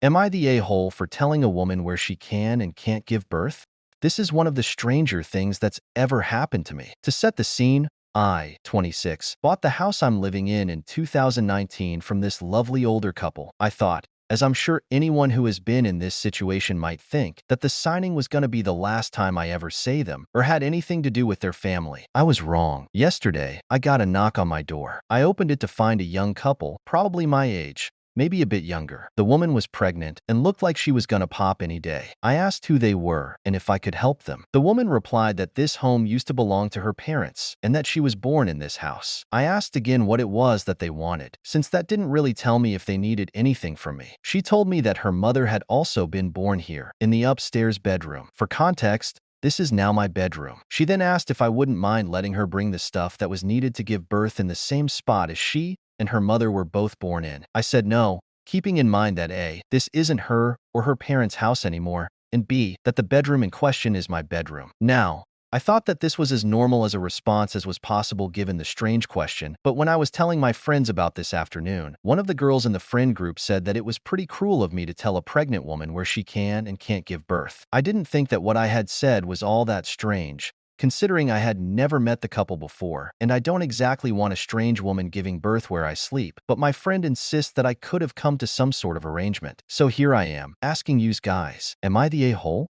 Am I the a-hole for telling a woman where she can and can't give birth? This is one of the stranger things that's ever happened to me. To set the scene, I, 26, bought the house I'm living in 2019 from this lovely older couple. I thought, as I'm sure anyone who has been in this situation might think, that the signing was going to be the last time I ever say them or had anything to do with their family. I was wrong. Yesterday, I got a knock on my door. I opened it to find a young couple, probably my age, maybe a bit younger. The woman was pregnant and looked like she was gonna pop any day. I asked who they were and if I could help them. The woman replied that this home used to belong to her parents and that she was born in this house. I asked again what it was that they wanted, since that didn't really tell me if they needed anything from me. She told me that her mother had also been born here, in the upstairs bedroom. For context, this is now my bedroom. She then asked if I wouldn't mind letting her bring the stuff that was needed to give birth in the same spot as she and her mother were both born in. I said no, keeping in mind that A, this isn't her or her parents' house anymore, and B, that the bedroom in question is my bedroom. Now, I thought that this was as normal as a response as was possible given the strange question, but when I was telling my friends about this afternoon, one of the girls in the friend group said that it was pretty cruel of me to tell a pregnant woman where she can and can't give birth. I didn't think that what I had said was all that strange, considering I had never met the couple before, and I don't exactly want a strange woman giving birth where I sleep, but my friend insists that I could have come to some sort of arrangement. So here I am, asking yous guys, am I the a-hole?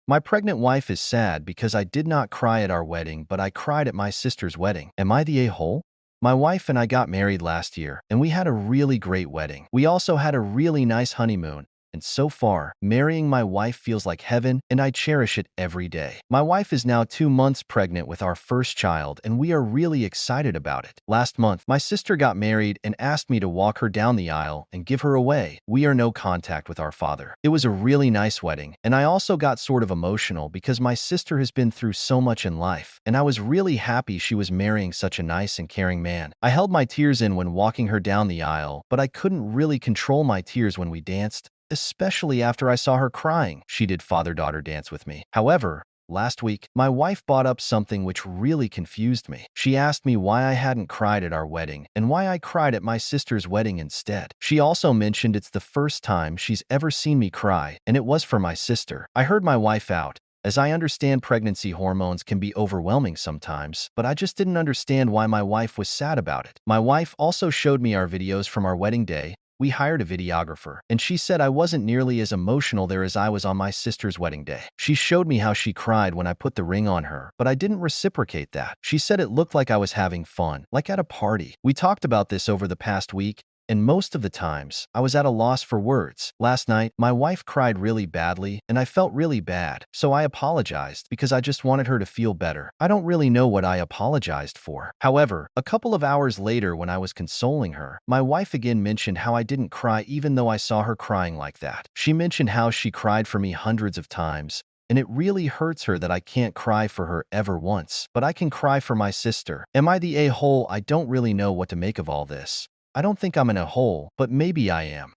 My pregnant wife is sad because I did not cry at our wedding, but I cried at my sister's wedding. Am I the a-hole? My wife and I got married last year, and we had a really great wedding. We also had a really nice honeymoon. And so far, marrying my wife feels like heaven, and I cherish it every day. My wife is now 2 months pregnant with our first child, and we are really excited about it. Last month, my sister got married and asked me to walk her down the aisle and give her away. We are no contact with our father. It was a really nice wedding, and I also got sort of emotional because my sister has been through so much in life, and I was really happy she was marrying such a nice and caring man. I held my tears in when walking her down the aisle, but I couldn't really control my tears when we danced, especially after I saw her crying. She did father-daughter dance with me. However, last week, my wife brought up something which really confused me. She asked me why I hadn't cried at our wedding and why I cried at my sister's wedding instead. She also mentioned it's the first time she's ever seen me cry, and it was for my sister. I heard my wife out, as I understand pregnancy hormones can be overwhelming sometimes, but I just didn't understand why my wife was sad about it. My wife also showed me our videos from our wedding day. We hired a videographer, and she said I wasn't nearly as emotional there as I was on my sister's wedding day. She showed me how she cried when I put the ring on her, but I didn't reciprocate that. She said it looked like I was having fun, like at a party. We talked about this over the past week, and most of the times, I was at a loss for words. Last night, my wife cried really badly, and I felt really bad, so I apologized because I just wanted her to feel better. I don't really know what I apologized for. However, a couple of hours later when I was consoling her, my wife again mentioned how I didn't cry even though I saw her crying like that. She mentioned how she cried for me hundreds of times, and it really hurts her that I can't cry for her ever once, but I can cry for my sister. Am I the a-hole? I don't really know what to make of all this. I don't think I'm in a hole, but maybe I am.